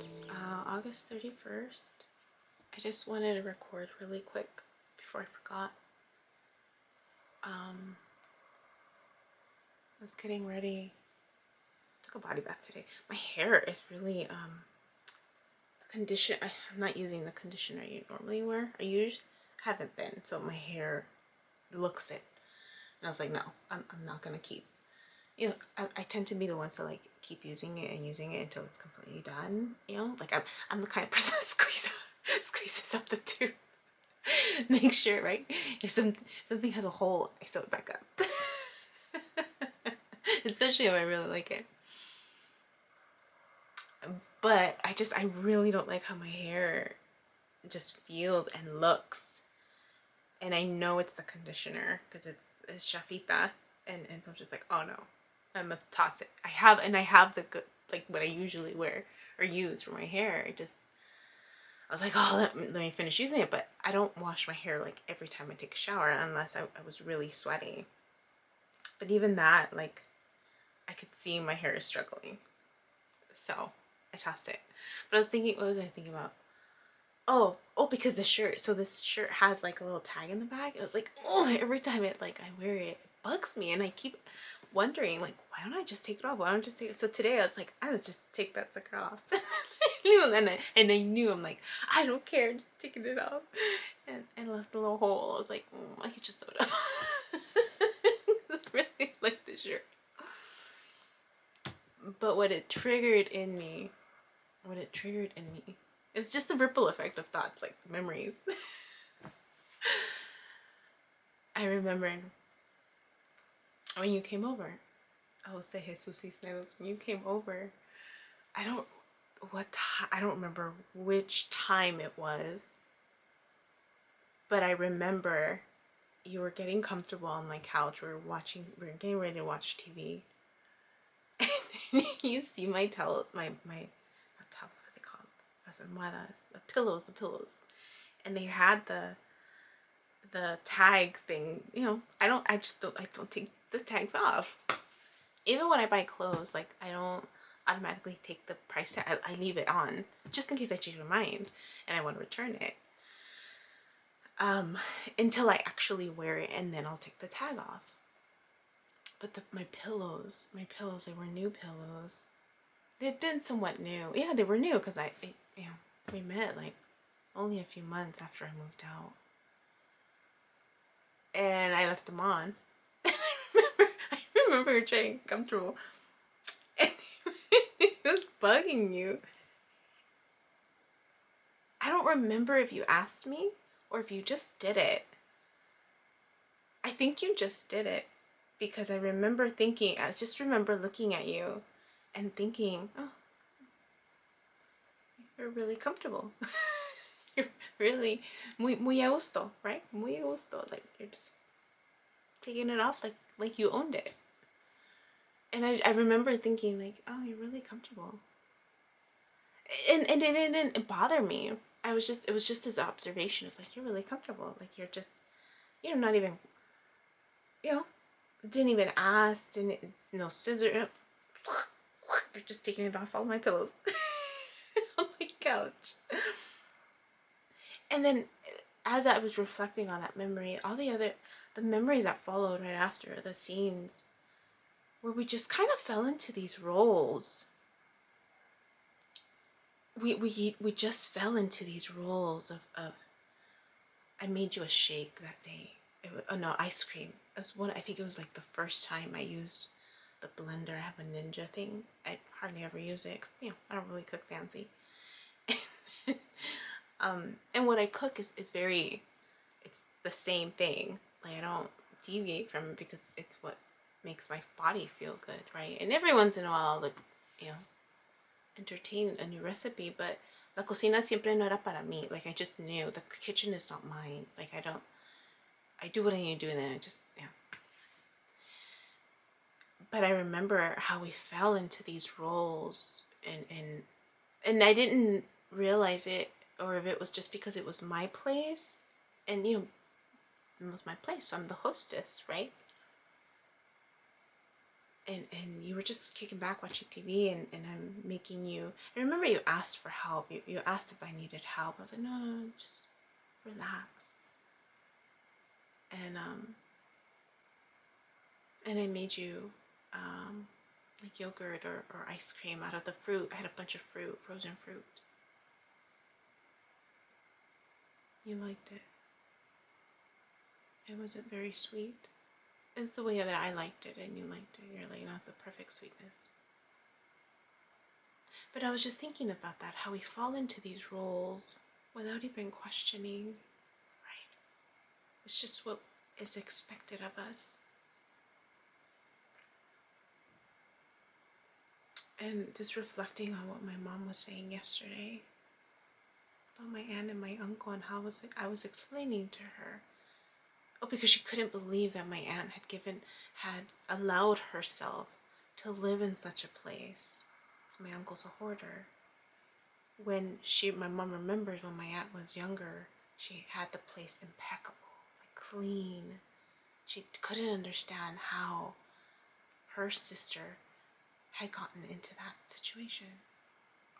It's August 31st. I just wanted to record really quick before I forgot. I was getting ready. Took a body bath today. My hair is really I'm not using the conditioner you normally wear. Haven't been, so my hair looks it. And I was like, no, I'm not gonna keep. You know, I tend to be the ones that like keep using it and using it until it's completely done. You know, like I'm the kind of person that squeezes up the tube. Make sure, right? If something has a hole, I sew it back up. Especially if I really like it. But I really don't like how my hair just feels and looks. And I know it's the conditioner because it's Shafita, and so I'm just like, oh no, I'm gonna toss it. I have the good, like what I usually wear or use for my hair. I was like, oh, let me finish using it, but I don't wash my hair like every time I take a shower unless I was really sweaty. But even that, like, I could see my hair is struggling. So I tossed it. But I was thinking, what was I thinking about? Oh, because the shirt. So this shirt has like a little tag in the back. It was like, oh, every time I wear it, it bugs me, and I keep wondering, like, why don't I just take it off? Why don't I just take it? So today I was like, I would just take that sucker off. and I knew, I'm like, I don't care, I'm just taking it off. And left a little hole. I was like, I could just sew it up. I really like this shirt. But what it triggered in me, it's just the ripple effect of thoughts, like memories. I remembered when you came over. Oh, say Jesus Cisneros. When you came over, I don't remember which time it was, but I remember you were getting comfortable on my couch. We were getting ready to watch TV. And you see my towels, not towels, what they call them, las almohadas, the pillows, and they had the tag thing. You know, I don't take the tags off. Even when I buy clothes, like, I don't automatically take the price tag. I leave it on just in case I change my mind and I want to return it. Until I actually wear it, and then I'll take the tag off. But my pillows, they were new pillows. They'd been somewhat new. Yeah, they were new because we met like only a few months after I moved out. And I left them on. I remember trying comfortable. And it was bugging you. I don't remember if you asked me or if you just did it. I think you just did it because I just remember looking at you and thinking, oh, you're really comfortable. You're really muy a gusto, right? Muy a gusto. Like, you're just taking it off like you owned it. And I remember thinking, like, oh, you're really comfortable. And it didn't bother me. It was just this observation of, like, you're really comfortable. Like, you're just, not even, didn't even ask, it's no scissor. You're just taking it off all my pillows on my couch. And then as I was reflecting on that memory, the memories that followed right after, the scenes where we just kind of fell into these roles. We just fell into these roles of I made you a shake that day. Ice cream. I think it was like the first time I used the blender. I have a Ninja thing. I hardly ever use it because, I don't really cook fancy. And what I cook is it's the same thing. Like, I don't deviate from it because it's what makes my body feel good, right? And every once in a while I'll, like, entertain a new recipe, but la cocina siempre no era para mí. Like, I just knew the kitchen is not mine. Like, I do what I need to do, and then I just, But I remember how we fell into these roles, and I didn't realize it, or if it was just because it was my place, and it was my place, so I'm the hostess, right? and you were just kicking back watching TV, and I'm making you. I remember you asked for help. You asked if I needed help. I was like, no, just relax. And I made you like yogurt or ice cream out of the fruit. I had a bunch of fruit, frozen fruit. You liked it. It wasn't very sweet. It's the way that I liked it and you liked it. You're like, not the perfect sweetness. But I was just thinking about that, how we fall into these roles without even questioning, right? It's just what is expected of us. And just reflecting on what my mom was saying yesterday about my aunt and my uncle, and how I was explaining to her. Oh, because she couldn't believe that my aunt had allowed herself to live in such a place. So my uncle's a hoarder. My mom remembers when my aunt was younger, she had the place impeccable, like clean. She couldn't understand how her sister had gotten into that situation,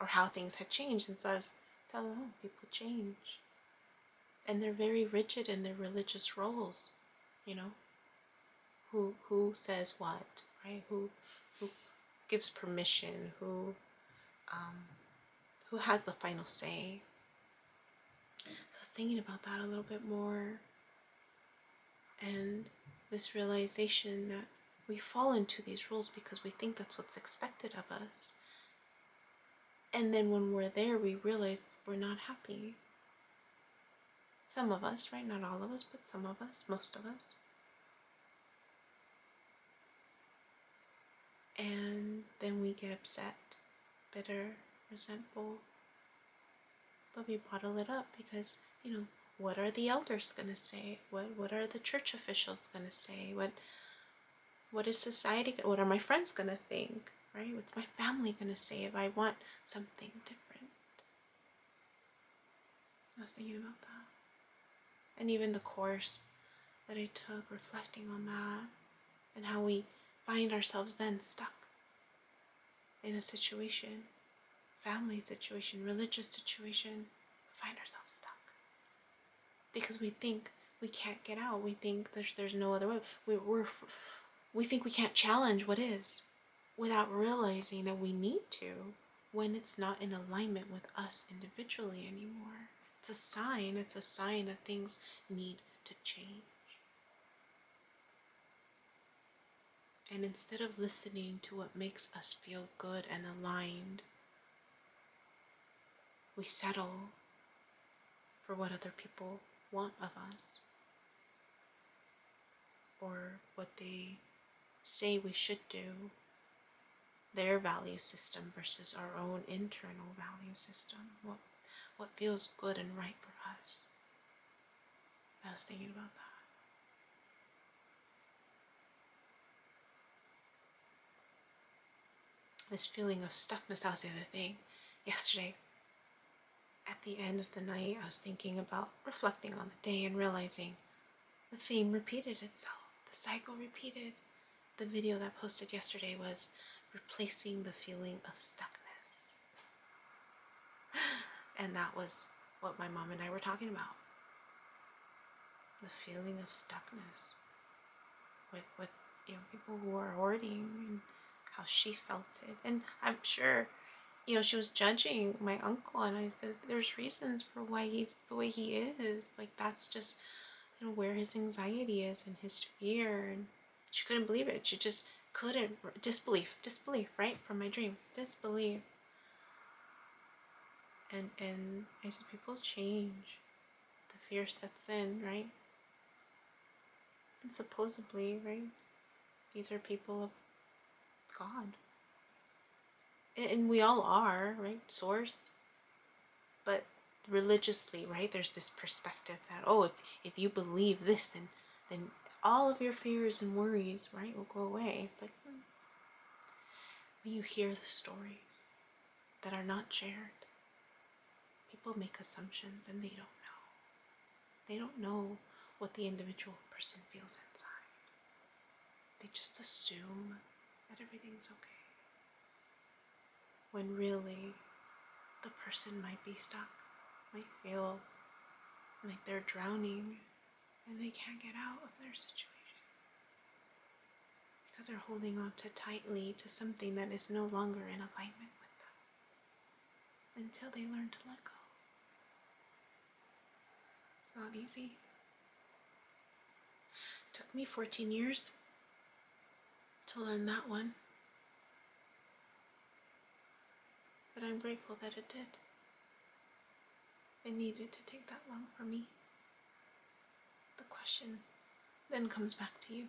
or how things had changed. And so I was telling her, oh, people change. And they're very rigid in their religious roles, you know? Who says what, right? Who gives permission? Who has the final say? So I was thinking about that a little bit more, and this realization that we fall into these roles because we think that's what's expected of us. And then when we're there, we realize we're not happy. Some of us, right? Not all of us, but some of us, most of us. And then we get upset, bitter, resentful. But we bottle it up because, what are the elders going to say? What are the church officials going to say? What is society, what are my friends going to think, right? What's my family going to say if I want something different? I was thinking about that. And even the course that I took, reflecting on that, and how we find ourselves then stuck in a situation, family situation, religious situation, we find ourselves stuck. Because we think we can't get out. We think there's no other way. We think we can't challenge what is, without realizing that we need to, when it's not in alignment with us individually anymore. It's a sign. It's a sign that things need to change. And instead of listening to what makes us feel good and aligned, we settle for what other people want of us, or what they say we should do, their value system versus our own internal value system, what feels good and right for us. I was thinking about that. This feeling of stuckness, that was the other thing. Yesterday, at the end of the night, I was thinking about reflecting on the day and realizing the theme repeated itself. The cycle repeated. The video that I posted yesterday was replacing the feeling of stuckness. And that was what my mom and I were talking about. The feeling of stuckness with people who are hoarding, and how she felt it. And I'm sure, she was judging my uncle, and I said, there's reasons for why he's the way he is. Like, that's just, where his anxiety is and his fear. And she couldn't believe it. She just couldn't. Disbelief, right? From my dream. Disbelief. And I said, people change. The fear sets in, right? And supposedly, right? These are people of God. And we all are, right? Source. But religiously, right? There's this perspective that, oh, if you believe this, then all of your fears and worries, right, will go away. But when you hear the stories that are not shared, people make assumptions, and they don't know. They don't know what the individual person feels inside. They just assume, that everything's okay. When really, the person might be stuck, might feel like they're drowning and they can't get out of their situation because they're holding on too tightly to something that is no longer in alignment with them until they learn to let go. It's not easy. It took me 14 years to learn that one, but I'm grateful that it did. It needed to take that long for me. The question then comes back to you.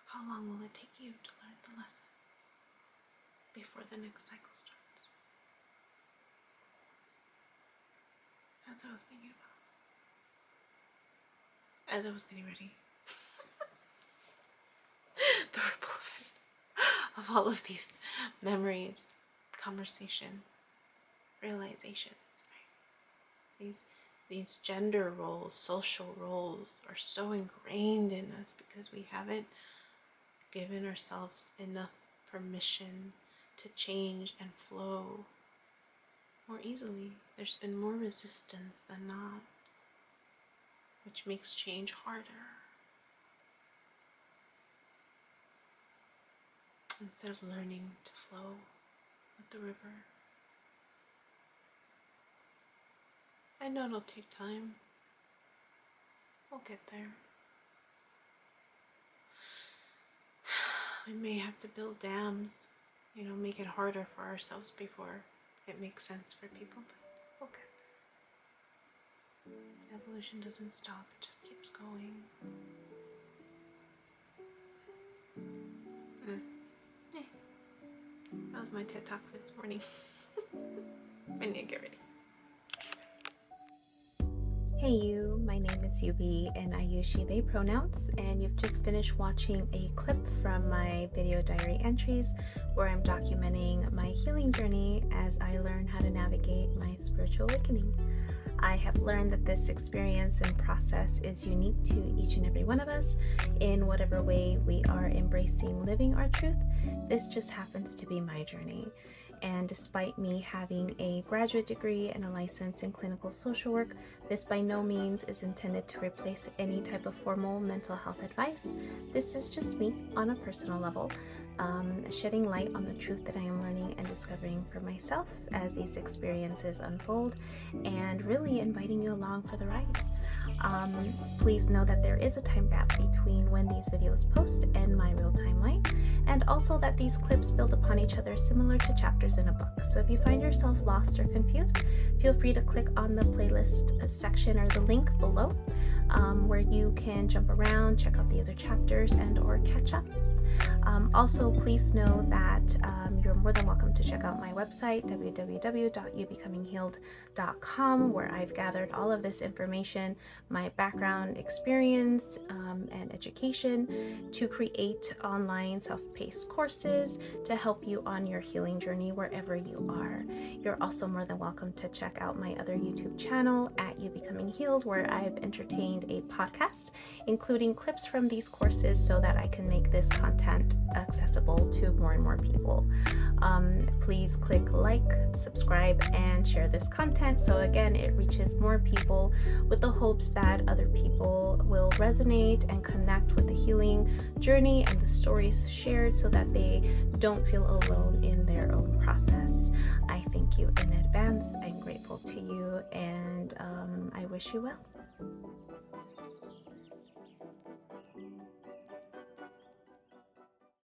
How long will it take you to learn the lesson before the next cycle starts? That's what I was thinking about as I was getting ready. The ripple effect of all of these memories, conversations, realizations, right? These gender roles, social roles are so ingrained in us because we haven't given ourselves enough permission to change and flow more easily. There's been more resistance than not, which makes change harder. Instead of learning to flow with the river. I know it'll take time. We'll get there. We may have to build dams, make it harder for ourselves before it makes sense for people, but we'll get there. Evolution doesn't stop, it just keeps going. That was my TED Talk for this morning. I need to get ready. Hey you, my name is Yubi and I use she, they pronouns, and you've just finished watching a clip from my video diary entries where I'm documenting my healing journey as I learn how to navigate my spiritual awakening. I have learned that this experience and process is unique to each and every one of us in whatever way we are embracing living our truth. This just happens to be my journey. And despite me having a graduate degree and a license in clinical social work, this by no means is intended to replace any type of formal mental health advice. This is just me on a personal level, shedding light on the truth that I am learning and discovering for myself as these experiences unfold, and really inviting you along for the ride. Please know that there is a time gap between when these videos post and my real timeline, and also that these clips build upon each other similar to chapters in a book. So if you find yourself lost or confused, feel free to click on the playlist section or the link below, where you can jump around, check out the other chapters, and or catch up. Also, please know that you're more than welcome to check out my website, www.youbecominghealed.com, where I've gathered all of this information, my background, experience, and education to create online self-paced courses to help you on your healing journey wherever you are. You're also more than welcome to check out my other YouTube channel at You Becoming Healed, where I've entertained a podcast, including clips from these courses so that I can make this content accessible to more and more people. Please click like, subscribe, and share this content so again it reaches more people, with the hopes that other people will resonate and connect with the healing journey and the stories shared so that they don't feel alone in their own process. I thank you in advance. I'm grateful to you, and I wish you well.